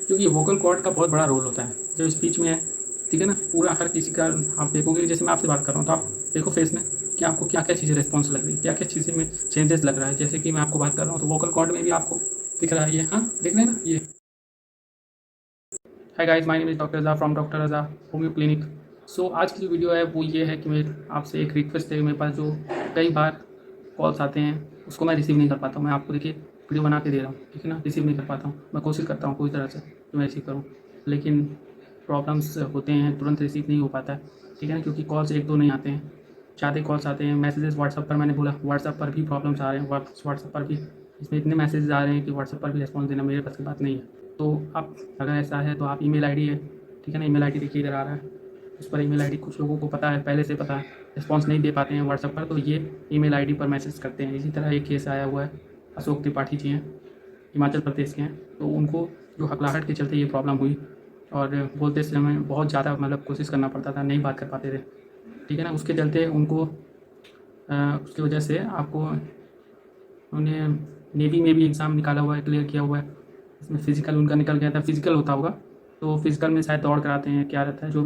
क्योंकि vocal cord का बहुत बड़ा रोल होता है जो स्पीच में है, ठीक है ना। पूरा हर किसी का आप देखोगे, जैसे मैं आपसे बात कर रहा हूँ तो आप देखो फेस में कि आपको क्या क्या चीज़ें रिस्पॉन्स लग रही है, क्या क्या चीज़ें में चेंजेस लग रहा है। जैसे कि मैं आपको बात कर रहा हूँ तो वोकल कॉर्ड में भी आपको दिख रहा है ये, हाँ देख रहे हैं ना ये। Hi guys, my name is doctor Raza from doctor Raza homeo clinic. So आज की जो वीडियो है वो ये है कि मैं आपसे एक रिक्वेस्ट है। मेरे पास जो कई बार कॉल्स आते हैं उसको मैं रिसीव नहीं कर पाता हूँ। मैं आपको देखिए वीडियो बना के दे रहा हूँ, ठीक है ना, रिसीव नहीं कर पाता हूँ। मैं कोशिश करता हूँ पूरी तरह से कि मैं रिसीव करूँ, लेकिन प्रॉब्लम्स होते हैं, तुरंत रिसीव नहीं हो पाता है, ठीक है ना, क्योंकि कॉल्स एक दो नहीं आते हैं, ज़्यादा कॉल्स आते हैं। मैसेजेस व्हाट्सएप पर, मैंने बोला व्हाट्सएप पर भी प्रॉब्लम्स आ रहे हैं, व्हाट्सएप पर भी इसमें इतने मैसेजेस आ रहे हैं कि व्हाट्सएप पर भी रिस्पॉन्स देना मेरे पास की बात नहीं है। तो आप अगर ऐसा है तो आप ईमेल आईडी है, ठीक है ना, ईमेल आईडी देखिए इधर आ रहा है, उस पर ईमेल आईडी कुछ लोगों को पता है, पहले से पता है, रिस्पॉन्स नहीं दे पाते हैं व्हाट्सएप पर, तो ये ईमेल आईडी पर मैसेज करते हैं। इसी तरह एक केस आया हुआ है, अशोक त्रिपाठी जी हैं, हिमाचल प्रदेश के हैं, तो उनको जो हकलाहट के चलते ये प्रॉब्लम हुई और बोलते समय बहुत ज़्यादा मतलब कोशिश करना पड़ता था, नहीं बात कर पाते थे, ठीक है ना। उसके चलते उनको उसकी वजह से आपको उन्हें नेवी में भी एग्ज़ाम निकाला हुआ है, क्लियर किया हुआ है, इसमें फ़िज़िकल उनका निकल गया था, फ़िज़िकल होता होगा तो फ़िज़िकल में शायद दौड़ कराते हैं, क्या रहता है, जो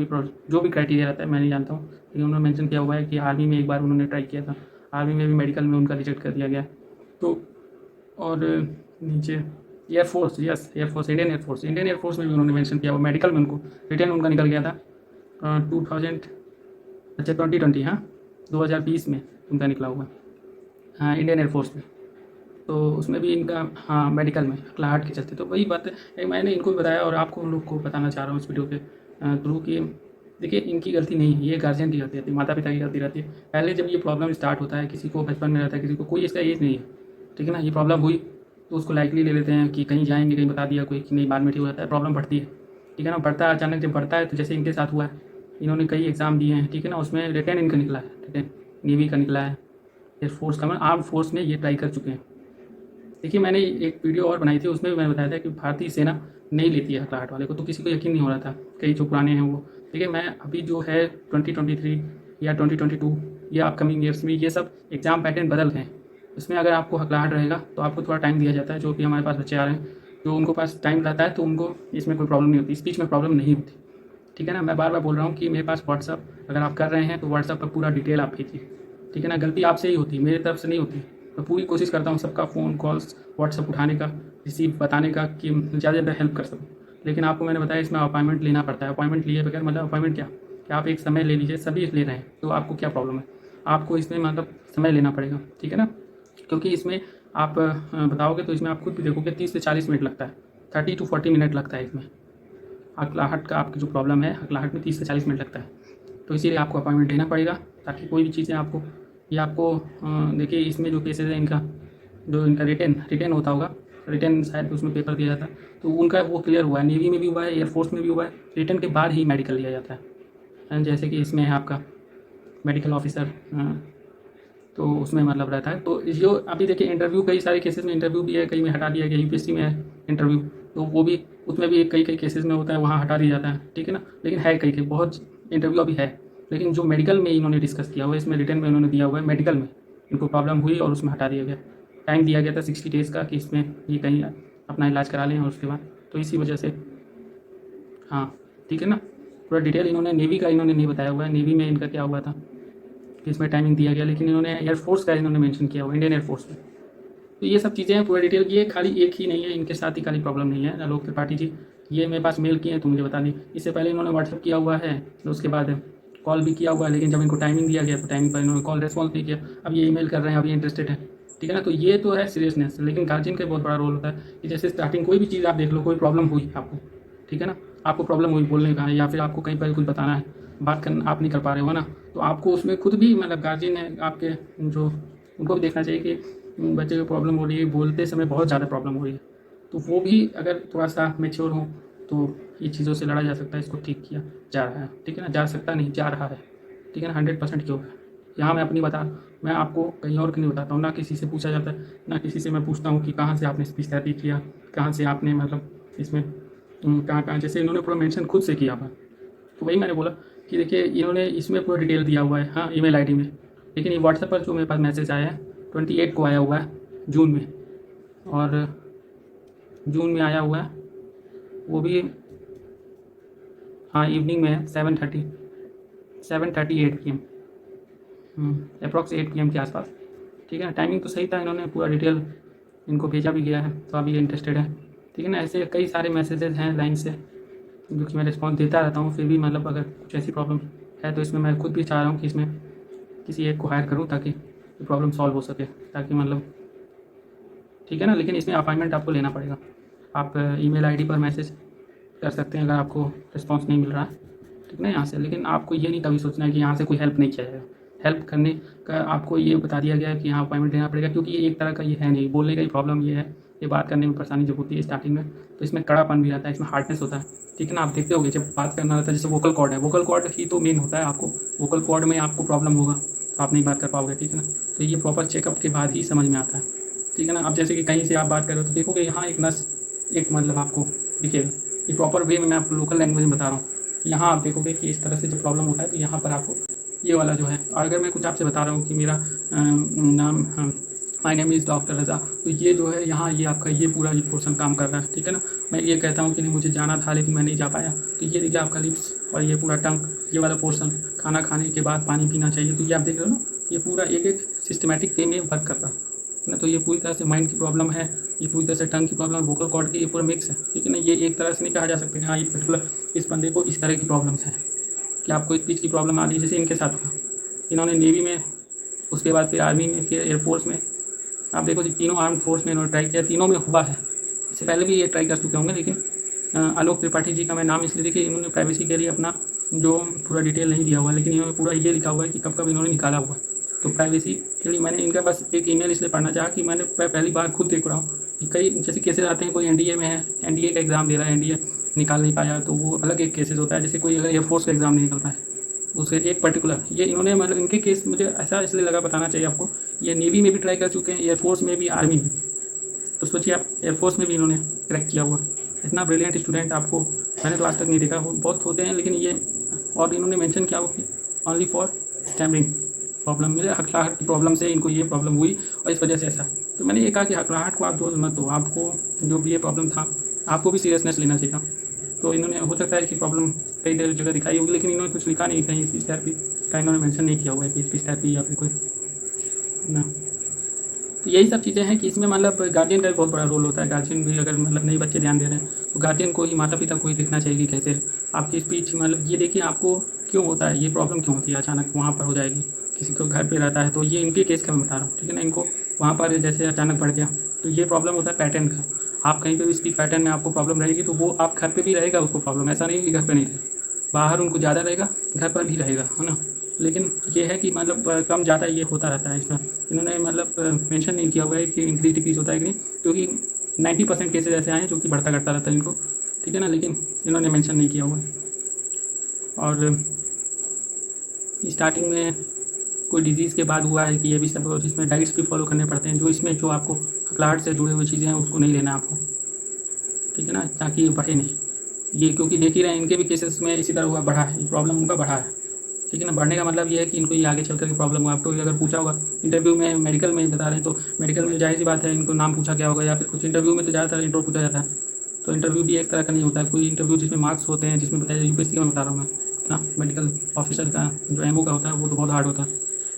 भी क्राइटेरिया रहता है मैं नहीं जानता हूँ, लेकिन उन्होंने मेंशन किया हुआ है कि आर्मी में एक बार उन्होंने ट्राई किया था, आर्मी में भी मेडिकल में उनका रिजेक्ट कर दिया गया। तो और नीचे air force, yes air force, Indian air force में भी उन्होंने मेंशन किया हुआ, मेडिकल में उनको रिटर्न उनका निकल गया था 2000, अच्छा 2020, हाँ 2020 में उनका निकला हुआ, हाँ इंडियन एयरफोर्स में। तो उसमें भी इनका, हाँ मेडिकल में हकलाहट के चलते। तो वही बात है, मैंने इनको भी बताया और आपको उन लोग को बताना चाह रहा हूँ इस वीडियो के थ्रू कि देखिए इनकी गलती नहीं है, ये गार्जियन की गलती रहती है, माता पिता की गलती रहती है। पहले जब ये प्रॉब्लम स्टार्ट होता है, किसी को बचपन में रहता है, किसी को, कोई इसका एज नहीं है, ठीक है ना, ये प्रॉब्लम हुई तो उसको लाइटली ले लेते हैं कि कहीं जाएंगे, कहीं बता दिया कोई कि नहीं, बाद में ठीक हो जाता है। प्रॉब्लम बढ़ती है, ठीक है ना, बढ़ता है, अचानक जब बढ़ता है तो जैसे इनके साथ हुआ है, इन्होंने कई एग्ज़ाम दिए हैं, ठीक है ना, उसमें रिटर्न इनका निकला है, रिटर्न नेवी का निकला है, एयरफोर्स का, मतलब आर्म फोर्स में ये ट्राई कर चुके हैं। देखिए मैंने एक वीडियो और बनाई थी, उसमें भी मैंने बताया था कि भारतीय सेना नहीं लेती है हकलाहट वाले को, तो किसी को यकीन नहीं हो रहा था, कई जो पुराने हैं वो। देखिए मैं अभी जो है 2023 या 2022 या अपकमिंग ईयर्स में ये सब एग्ज़ाम पैटर्न बदल गए हैं। इसमें अगर आपको हकलाहट रहेगा तो आपको थोड़ा टाइम दिया जाता है, जो कि हमारे पास बच्चे आ रहे हैं, जो उनको पास टाइम रहता है तो उनको इसमें कोई प्रॉब्लम नहीं होती, स्पीच में प्रॉब्लम नहीं होती, ठीक है ना। मैं बार बार बोल रहा हूँ कि मेरे पास व्हाट्सअप, अगर आप कर रहे हैं तो व्हाट्सअप पर पूरा डिटेल आप भेजिए, ठीक है ना। गलती आपसे ही होती है, मेरी तरफ से नहीं होती। मैं पूरी कोशिश करता हूँ सबका फ़ोन कॉल्स व्हाट्सअप उठाने का, रिसीव बताने का, कि ज़्यादा से ज़्यादा हेल्प कर सकूँ। लेकिन आपको मैंने बताया इसमें अपॉइंटमेंट लेना पड़ता है। अपॉइंटमेंट लिए बगैर, मतलब अपॉइंटमेंट क्या कि आप एक समय ले लीजिए, सभी ले रहे हैं तो आपको क्या प्रॉब्लम है, आपको इसमें मतलब समय लेना पड़ेगा, ठीक है ना। क्योंकि इसमें आप बताओगे तो इसमें आप खुद भी देखोगे 30 से 40 मिनट लगता है, 30 to 40 मिनट लगता है इसमें। हकलाहट का आपकी जो प्रॉब्लम है, हकलाहट में 30 से 40 मिनट लगता है, तो इसीलिए आपको अपॉइंटमेंट लेना पड़ेगा, ताकि कोई भी चीज़ें आपको, ये आपको देखिए इसमें जो केसेस है इनका, जो इनका रिटेन रिटेन होता होगा, रिटेन शायद उसमें पेपर दिया जाता है, तो उनका वो क्लियर हुआ है, नेवी में भी हुआ है, एयरफोर्स में भी हुआ है। रिटेन के बाद ही मेडिकल लिया जाता है, जैसे कि इसमें है आपका मेडिकल ऑफिसर, तो उसमें मतलब रहता है। तो जो अभी देखिए इंटरव्यू, कई सारे केसेस में इंटरव्यू भी है, कई में हटा दिया गया, यूपीएससी में है इंटरव्यू, तो वो भी, उसमें भी कई कई केसेस में होता है, वहाँ हटा दिया जाता है, ठीक है ना। लेकिन है कई कई बहुत इंटरव्यू अभी है, लेकिन जो मेडिकल में इन्होंने डिस्कस किया हुआ है, इसमें रिटर्न में उन्होंने दिया हुआ है, मेडिकल में इनको प्रॉब्लम हुई और उसमें हटा दिया गया। टाइम दिया गया था 60 डेज़ का कि इसमें ये कहीं अपना इलाज करा लें और उसके बाद, तो इसी वजह से, हाँ ठीक है ना। पूरा डिटेल इन्होंने नेवी का इन्होंने नहीं बताया हुआ है, नेवी में इनका क्या हुआ था, इसमें टाइमिंग दिया गया, लेकिन इन्होंने एयरफोर्स का इन्होंने मेंशन किया हुआ, इंडियन एयरफोर्स में। तो ये सब चीज़ें हैं पूरा डिटेल की है, खाली एक ही नहीं है, इनके साथ ही खाली प्रॉब्लम नहीं है। आलोक त्रिपाठी जी ये मेरे पास मेल किए हैं तो मुझे बता दी, इससे पहले इन्होंने व्हाट्सअप किया हुआ है, तो उसके बाद कॉल भी किया हुआ है, लेकिन जब इनको टाइमिंग दिया गया तो टाइमिंग पर इन्होंने कॉल रेस्पॉन्स नहीं किया। अब ये ईमेल कर रहे हैं, अभी इंटरेस्टेड है, ठीक है ना। तो ये तो है सीरियसनेस, लेकिन गार्जियन का बहुत बड़ा रोल होता है कि जैसे स्टार्टिंग कोई भी चीज़ आप देख लो, कोई प्रॉब्लम हुई आपको, ठीक है ना, आपको प्रॉब्लम हुई बोलने का, या फिर आपको कहीं पर कुछ बताना है, बात करना आप नहीं कर पा रहे हो ना, तो आपको उसमें खुद भी मतलब गार्जियन है आपके, जो उनको भी देखना चाहिए कि बच्चे को प्रॉब्लम हो रही है, बोलते समय बहुत ज़्यादा प्रॉब्लम हो रही है, तो वो भी अगर थोड़ा सा मेच्योर हो तो ये चीज़ों से लड़ा जा सकता है, इसको ठीक किया जा रहा है, ठीक है ना, जा सकता नहीं, जा रहा है, ठीक है ना, 100% क्यों है। यहाँ मैं अपनी बता, मैं आपको कहीं और की नहीं बताता हूँ, ना किसी से पूछा जाता है, ना किसी से मैं पूछता हूँ कि कहाँ से आपने स्पीच थेरेपी किया, कहाँ से आपने मतलब इसमें कहाँ कहाँ, जैसे इन्होंने पूरा मेंशन खुद से किया हुआ। तो वही मैंने बोला कि देखिए इन्होंने इसमें पूरा डिटेल दिया हुआ है, हाँ ईमेल आईडी में, लेकिन ये व्हाट्सएप पर जो मेरे पास मैसेज आया है 28 को आया हुआ है, जून में, और जून में आया हुआ है, वो भी हाँ इवनिंग में है 7:38 PM, अप्रॉक्स 8 PM के आसपास। ठीक है ना, टाइमिंग तो सही था, इन्होंने पूरा डिटेल इनको भेजा भी गया है, तो अभी इंटरेस्टेड है। ठीक है ना, ऐसे कई सारे मैसेजेस हैं लाइन से जो कि मैं रिस्पॉन्स देता रहता हूँ, फिर भी मतलब अगर कुछ ऐसी प्रॉब्लम है तो इसमें मैं खुद भी चाह रहा हूँ कि इसमें किसी एक को हायर करूँ ताकि ये प्रॉब्लम सॉल्व हो सके, ताकि मतलब ठीक है ना। लेकिन इसमें अपॉइंटमेंट आपको लेना पड़ेगा। आप ईमेल आईडी पर मैसेज कर सकते हैं अगर आपको रिस्पॉन्स नहीं मिल रहा है, ठीक है ना, यहाँ से। लेकिन आपको ये नहीं कभी सोचना है कि यहाँ से कोई हेल्प नहीं किया जाएगा। हेल्प करने का आपको ये बता दिया गया है कि यहाँ अपॉइंटमेंट लेना पड़ेगा, क्योंकि ये एक तरह का ये है नहीं, बोलने का ही प्रॉब्लम ये है। ये बात करने में परेशानी जब होती है स्टार्टिंग में, तो इसमें कड़ापन भी रहता है, इसमें हार्डनेस होता है। ठीक है ना, आप देखते होगे जब बात करना रहता है, जैसे वोकल कॉर्ड है, वोकल कॉर्ड ही तो मेन होता है। आपको वोकल कॉर्ड में आपको प्रॉब्लम होगा तो आप नहीं बात कर पाओगे, ठीक है ना। तो ये प्रॉपर चेकअप के बाद ही समझ में आता है, ठीक है ना। अब जैसे कि कहीं से आप बात कर रहे हो तो देखोगे यहाँ एक नस, एक मतलब आपको दिखेगा, ये प्रॉपर वे में मैं आपको लोकल लैंग्वेज में बता रहा हूँ। यहाँ आप देखोगे कि इस तरह से जब प्रॉब्लम होता है तो यहाँ पर आपको ये वाला जो है, और अगर मैं कुछ आपसे बता रहा हूँ कि मेरा नाम माय नेम इज़ डॉक्टर रज़ा, तो ये जो है यहाँ ये आपका ये पूरा ये पोर्शन काम कर रहा है, ठीक है ना। मैं ये कहता हूँ कि नहीं मुझे जाना था लेकिन मैं नहीं जा पाया, तो ये देखिए आपका लिप्स और ये पूरा टंग, ये वाला पोर्शन, खाना खाने के बाद पानी पीना चाहिए, तो ये आप देख रहे हो ना, ये पूरा एक एक सिस्टमेटिक वे में वर्क कर रहा है ना। तो ये पूरी तरह से माइंड की प्रॉब्लम है, ये पूरी तरह से टंग की प्रॉब्लम, वोकल कॉर्ड की, ये पूरा मिक्स है, ठीक है ना। ये एक तरह से नहीं कहा जा सकता कि हाँ ये पर्टिकुलर इस बंदे को इस तरह की प्रॉब्लम्स है कि आपको स्पीच की प्रॉब्लम आ रही है, जैसे इनके साथ हुआ। इन्होंने नेवी में, उसके बाद फिर आर्मी में, फिर एयरफोर्स में, आप देखो जी तीनों आर्म फोर्स में इन्होंने ट्राई किया, तीनों में हुआ है। इससे पहले भी ये ट्राई कर चुके होंगे, लेकिन आलोक त्रिपाठी जी का मैं नाम इसलिए देखिए, इन्होंने प्राइवेसी के लिए अपना जो पूरा डिटेल नहीं दिया हुआ है, लेकिन इन्होंने पूरा ये लिखा हुआ है कि कब कब इन्होंने निकाला हुआ है। तो प्राइवेसी के लिए मैंने इनका बस एक ईमेल इसलिए पढ़ना चाहा कि मैंने पहली बार खुद देख रहा हूँ कि कई जैसे केसेस आते हैं, कोई एनडीए में है, एनडीए का एग्ज़ाम दे रहा है, एनडीए निकाल नहीं पाया, तो वो अलग एक केसेस होता है। जैसे कोई अगर एयरफोर्स का एग्ज़ाम नहीं निकल पाया, उसे एक पर्टिकुलर ये इन्होंने मतलब इनके केस मुझे ऐसा इसलिए लगा बताना चाहिए आपको, ये नेवी में भी ट्राई कर चुके हैं, एयरफोर्स में भी, आर्मी में। तो सोचिए आप एयरफोर्स में भी इन्होंने क्रैक किया हुआ। इतना ब्रिलियंट स्टूडेंट आपको मैंने तो आज तक नहीं देखा, बहुत होते हैं, लेकिन ये, और इन्होंने मेंशन किया हुआ कि ओनली फॉर स्टैमरिंग प्रॉब्लम, मुझे हकलाहट की प्रॉब्लम से इनको ये प्रॉब्लम हुई और इस वजह से ऐसा। तो मैंने ये कहा कि हकलाहट को आप दोष मत दो, आपको जो भी ये प्रॉब्लम था आपको भी सीरियसनेस लेना चाहिए था। तो इन्होंने हो सकता है कि प्रॉब्लम कई जगह दिखाई होगी, लेकिन इन्होंने कुछ लिखा नहीं, कहीं स्पीच थेरेपी का इन्होंने मेंशन नहीं किया हुआ है कि स्पीच थेरेपी या फिर कोई ना। तो यही सब चीज़ें हैं कि इसमें मतलब गार्जियन का भी बहुत बड़ा रोल होता है। गार्जियन भी अगर मतलब नहीं बच्चे ध्यान दे रहे हैं तो गार्जियन को ही, माता पिता को ही देखना चाहिए कि कैसे आपकी स्पीच, मतलब ये देखिए आपको क्यों होता है, ये प्रॉब्लम क्यों होती है अचानक वहाँ पर हो जाएगी, किसी को घर पे रहता है, तो ये इनके केस का मैं बता रहा हूँ, ठीक है ना। इनको वहाँ पर जैसे अचानक बढ़ गया, तो ये प्रॉब्लम होता है पैटर्न का। आप कहीं पर भी स्पीच पैटर्न में आपको प्रॉब्लम रहेगी तो वो आप घर पर भी रहेगा उसको प्रॉब्लम, ऐसा नहीं कि घर पर नहीं रहेगा, बाहर उनको ज़्यादा रहेगा, घर पर भी रहेगा, है ना। लेकिन ये है कि मतलब कम ज़्यादा ये होता रहता है। इसमें इन्होंने मतलब मेंशन नहीं किया हुआ है कि इंक्रीज डिक्रीज होता है कि नहीं, क्योंकि 90% केसेज ऐसे आए हैं जो कि बढ़ता घटता रहता है इनको, ठीक है ना। लेकिन इन्होंने मेंशन नहीं किया हुआ है। और स्टार्टिंग में कोई डिजीज़ के बाद हुआ है कि ये भी सब, जिसमें डाइट्स भी फॉलो करने पड़ते हैं, जो इसमें जो आपको हकलाहट से जुड़े हुई चीज़ें हैं उसको नहीं लेना आपको, ठीक है ना, ताकि ये बढ़े नहीं ये, क्योंकि देख ही रहे हैं इनके भी केसेस में इसी तरह हुआ, बढ़ा है प्रॉब्लम, उनका बढ़ा है, ठीक है ना। बढ़ने का मतलब ये है कि इनको ये आगे चल करके प्रॉब्लम हुआ। आपको अगर पूछा होगा इंटरव्यू में, मेडिकल में बता रहे हैं, तो मेडिकल में जाहिर सी बात है इनको नाम पूछा गया होगा, या फिर कुछ इंटरव्यू में तो ज़्यादातर इंट्रो पूछा जाता है। तो इंटरव्यू भी एक तरह का नहीं होता है, कोई इंटरव्यू जिसमें मार्क्स होते हैं, जिसमें बताया यूपीएससी का मैं बता रहा हूँ मैं ना, मेडिकल ऑफिसर का जो एमओ का होता है वो तो बहुत हार्ड होता है।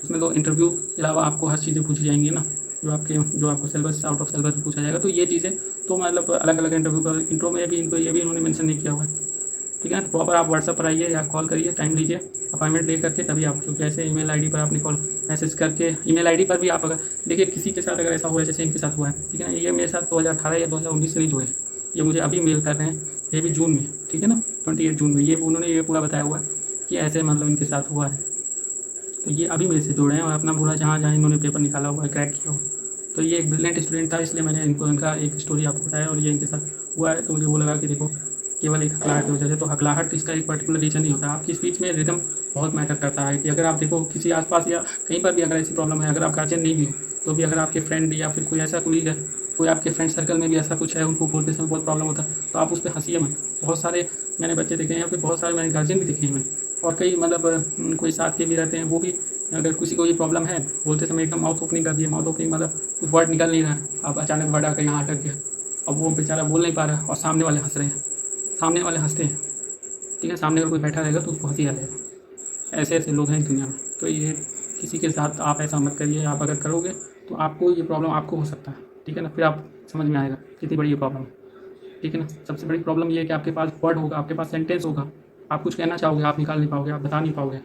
उसमें तो इंटरव्यू के अलावा आपको हर चीज़ें पूछी जाएंगी ना, जो आपको सिलेबस, आउट ऑफ सिलेबस पूछा जाएगा, तो ये चीज़ें तो मतलब अलग अलग इंटरव्यू पर, इंट्रो में भी इनको ये भी इन्होंने मेंशन नहीं किया हुआ है, ठीक है ना। तो प्रॉपर आप व्हाट्सअप पर आइए या कॉल करिए, टाइम लीजिए, अपॉइंटमेंट ले करके तभी आप, क्योंकि ऐसे ईमेल आईडी पर आपने कॉल मैसेज करके, ईमेल आईडी पर भी आप अगर देखिए किसी के साथ अगर ऐसा हुआ है जैसे इनके साथ हुआ है, ठीक है ना, ये मेरे साथ 2018 या 2019 से नहीं जुड़े, ये मुझे अभी मेल कर रहे हैं, ये भी जून में, ठीक है ना, 28 जून में, ये उन्होंने ये पूरा बताया हुआ है कि ऐसे मतलब इनके साथ हुआ है। तो ये अभी मेरे से जुड़े हैं और अपना पूरा जहाँ जहाँ इन्होंने पेपर निकाला हुआ है, क्रैक किया हुआ है। तो ये एक ब्रिलियंट स्टूडेंट था, इसलिए मैंने इनको इनका एक स्टोरी आपको बताया, और ये इनके साथ हुआ है, तो मुझे वो लगा कि देखो केवल एक हकलाहट की वजह से, तो हकलाहट इसका एक पर्टिकुलर रीज़न नहीं होता। आपकी स्पीच में रिदम बहुत मैटर करता है, कि अगर आप देखो किसी आसपास या कहीं पर भी अगर ऐसी प्रॉब्लम है, अगर आप गार्जियन नहीं भी हो तो भी, अगर आपके फ्रेंड या फिर कोई ऐसा कोलीग है, कोई आपके फ्रेंड सर्कल में भी ऐसा कुछ है, उनको बोलते समय बहुत प्रॉब्लम होता है, तो आप उस पर हंसिए मत। बहुत सारे मैंने बच्चे देखे हैं, या फिर बहुत सारे मैंने गार्जियन भी देखे हैं मैंने, और कई मतलब कोई साथ के भी रहते हैं, वो भी अगर किसी को ये प्रॉब्लम है, बोलते समय एकदम माउथ ओपनिंग कर दिया, माउथ ओपनिंग मतलब कुछ वर्ड निकल नहीं रहा है, अब अचानक वर्ड आकर यहाँ अटक गया, अब वो बेचारा बोल नहीं पा रहा और सामने वाले हंस रहे हैं, सामने वाले हंसते हैं, ठीक है, सामने अगर कोई बैठा रहेगा तो उसको हंसी आ जाएगा। ऐसे ऐसे लोग हैं इस दुनिया में। तो ये किसी के साथ आप ऐसा मत करिए। आप अगर करोगे तो आपको ये प्रॉब्लम आपको हो सकता है, ठीक है ना। फिर आप समझ में आएगा कितनी बड़ी ये प्रॉब्लम है, ठीक है ना। सबसे बड़ी प्रॉब्लम ये है कि आपके पास वर्ड होगा, आपके पास सेंटेंस होगा, आप कुछ कहना चाहोगे, आप निकाल नहीं पाओगे, आप बता नहीं पाओगे।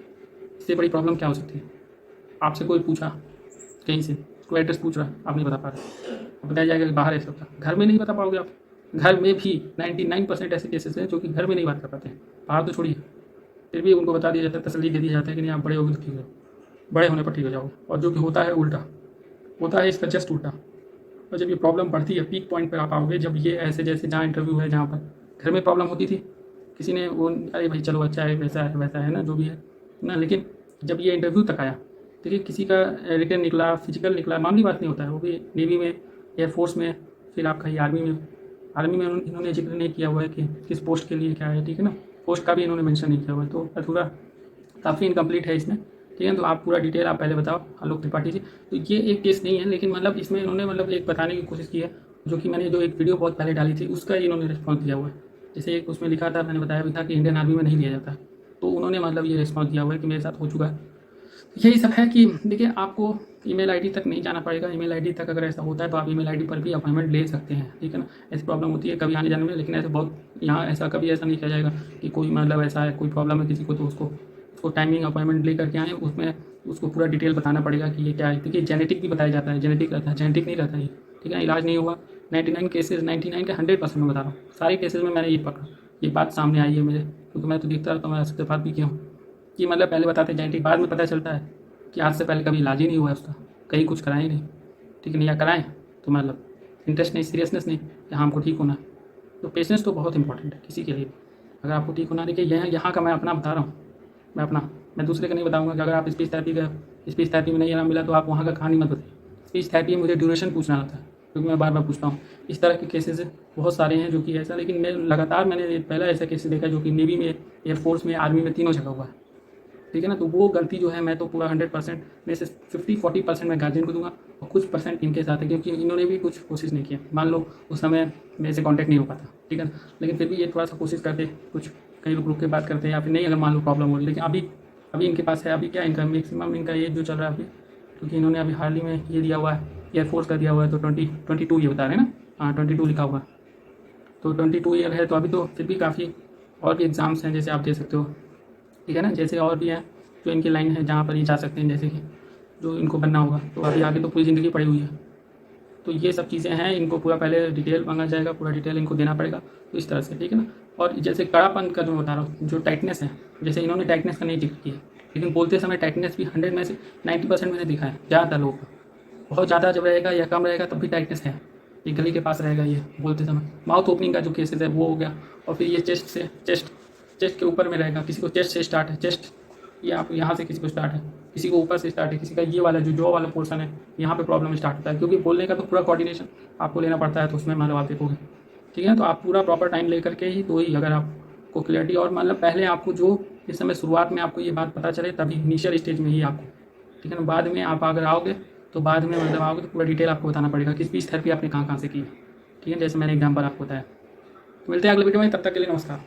इससे बड़ी प्रॉब्लम क्या हो सकती है। आपसे कोई पूछा कहीं से, कोई एड्रेस पूछ रहा है, आप नहीं बता पा रहे, अब बताया जाएगा कि बाहर है सबका, घर में नहीं बता पाओगे आप। घर में भी 99% ऐसे केसेस हैं जो कि घर में नहीं बात कर पाते हैं, बाहर तो छोड़िए। फिर भी उनको बता दिया जाता है, तसल्ली दे दी जाता है कि नहीं आप बड़े होगे तो ठीक है, बड़े होने पर ठीक हो जाओगे। और जो कि होता है उल्टा, होता है इसका जस्ट उल्टा। और जब ये प्रॉब्लम बढ़ती है, पीक पॉइंट पर आप आओगे जब ये ऐसे जैसे जहाँ इंटरव्यू है, जहाँ पर घर में प्रॉब्लम होती थी, किसी ने वो अरे भाई चलो अच्छा है, वैसा है ना, जो भी है ना। लेकिन जब ये इंटरव्यू तक आया, देखिए किसी का रिटन निकला, फिजिकल निकला, मामूली बात नहीं होता है, वो भी नेवी में, एयरफोर्स में, फिर आपका ये आर्मी में। आर्मी में इन्होंने जिक्र नहीं किया हुआ है कि किस पोस्ट के लिए क्या है, ठीक है ना। पोस्ट का भी इन्होंने मेंशन नहीं किया हुआ है, तो अधूरा काफ़ी इनकम्प्लीट है इसमें, ठीक है। तो आप पूरा डिटेल आप पहले बताओ आलोक त्रिपाठी जी। तो ये एक केस नहीं है, लेकिन मतलब इसमें इन्होंने मतलब एक बताने की कोशिश की है, जो कि मैंने जो एक वीडियो बहुत पहले डाली थी उसका ही इन्होंने रिस्पॉन्स दिया हुआ है। जैसे एक उसमें लिखा था, मैंने बताया भी था कि इंडियन आर्मी में नहीं लिया जाता, तो उन्होंने मतलब ये रिस्पॉन्स दिया हुआ है कि मेरे साथ हो चुका है। यही सब है कि देखिए आपको ईमेल आईडी तक नहीं जाना पड़ेगा। ईमेल आईडी तक अगर ऐसा होता है तो आप ईमेल आईडी पर भी अपॉइंटमेंट ले सकते हैं, ठीक है ना। ऐसी प्रॉब्लम होती है कभी आने जाने में, लेकिन ऐसे बहुत यहाँ ऐसा कभी ऐसा नहीं किया जाएगा कि कोई मतलब ऐसा है कोई प्रॉब्लम है किसी को तो उसको टाइमिंग अपॉइंटमेंट लेकर के आए, उसमें उसको पूरा डिटेल बताना पड़ेगा कि ये क्या है। देखिए जेनेटिक भी बताया जाता है, जेनेटिक रहता है, जेनेटिक नहीं रहता ये, ठीक है। इलाज नहीं हुआ 99 केसेज, 99 के 100% मैं बता रहा हूँ, सारे केसेज में मैंने ये पकड़ा, ये बात सामने आई है मेरे, क्योंकि मैं तो देखता रहता हूँ, मैं सबसे बात भी किया हूँ कि मतलब पहले बताते हैं जेनेटिक, बाद में पता चलता है कि आज से पहले कभी इलाज ही नहीं हुआ है उसका, कहीं कुछ कराए ही नहीं, ठीक है। नहीं या कराएं तो मतलब इंटरेस्ट नहीं, सीरियसनेस नहीं कि हाँ हमको ठीक होना है। तो पेशेंस तो बहुत इंपॉर्टेंट है किसी के लिए। अगर आपको ठीक होना, देखिए यहाँ का मैं अपना बता रहा हूँ, मैं दूसरे का नहीं बताऊँगा कि अगर आप स्पीच थेरेपी में नहीं आराम मिला तो आप वहाँ का कहानी मत बताइए। स्पीच थेरेपी में मुझे ड्यूरेशन पूछना रहता है, क्योंकि मैं बार बार पूछता हूँ। इस तरह के केसेस बहुत सारे हैं जो कि ऐसा, लेकिन मैंने पहला ऐसा केस देखा जो कि नेवी में, एयरफोर्स में, आर्मी में, तीनों जगह हुआ है, ठीक है ना। तो वो गलती जो है मैं तो पूरा 100% में से 50-40% मैं गार्जियन को दूंगा और कुछ परसेंट इनके साथ है, क्योंकि इन्होंने भी कुछ कोशिश नहीं किया। मान लो उस समय मेरे से कांटेक्ट नहीं हो पाता, ठीक है ना, लेकिन फिर भी ये थोड़ा सा कोशिश करते, कुछ कई लोग रुक के बात करते हैं, या फिर नहीं अगर मान लो प्रॉब्लम हो रही। लेकिन अभी इनके पास है, अभी क्या इनका मैक्सिमम इनका एज जो चल रहा है अभी, क्योंकि इन्होंने अभी हाल ही में ये दिया हुआ है, एयरफोर्स का दिया हुआ है, तो 22 ये बता रहे हैं ना, हाँ 22 लिखा हुआ है, तो 22 ईयर है। तो अभी तो फिर भी काफ़ी और भी एग्ज़ाम्स हैं जैसे आप दे सकते हो, ठीक है ना। जैसे और भी हैं जो इनकी लाइन है जहाँ पर ये जा सकते हैं, जैसे कि जो इनको बनना होगा, तो अभी आगे तो पूरी ज़िंदगी पड़ी हुई है। तो ये सब चीज़ें हैं, इनको पूरा पहले डिटेल मांगा जाएगा, पूरा डिटेल इनको देना पड़ेगा, तो इस तरह से, ठीक है ना। और जैसे कड़ापन का जो मैं बता रहा हूँ, जो टाइटनेस है, जैसे इन्होंने टाइटनेस का नहीं जिक्र किया, लेकिन बोलते समय टाइटनेस भी 100 में से 90% मैंने देखा है। ज़्यादातर लोगों का बहुत ज़्यादा जब रहेगा या कम रहेगा तब भी टाइटनेस है, ये गले के पास रहेगा ये बोलते समय। माउथ ओपनिंग का जो केसेस है वो हो गया, और फिर ये चेस्ट के ऊपर में रहेगा। किसी को चेस्ट से स्टार्ट है, चेस्ट ये आप यहाँ से किसी को स्टार्ट है, किसी को ऊपर से स्टार्ट है, किसी का ये वाला जो जॉ वाला पोर्शन है यहाँ पे प्रॉब्लम स्टार्ट होता है, क्योंकि बोलने का तो पूरा कोऑर्डिनेशन आपको लेना पड़ता है, तो उसमें मतलब आप देखोगे, ठीक है। तो आप पूरा प्रॉपर टाइम लेकर के ही, तो ही अगर आपको क्लियरिटी, और मतलब पहले आपको जो इस समय शुरुआत में आपको ये बात पता चले तभी, इनिशियल स्टेज में ही आपको, ठीक है ना। बाद में आप अगर आओगे तो बाद में मतलब आओगे तो पूरा डिटेल आपको बताना पड़ेगा कि स्पीच थेरेपी आपने कहाँ से की, ठीक है, जैसे मैंने एग्जाम्पल आपको बताया। तो मिलते हैं अगले वीडियो में, तब तक के लिए नमस्कार।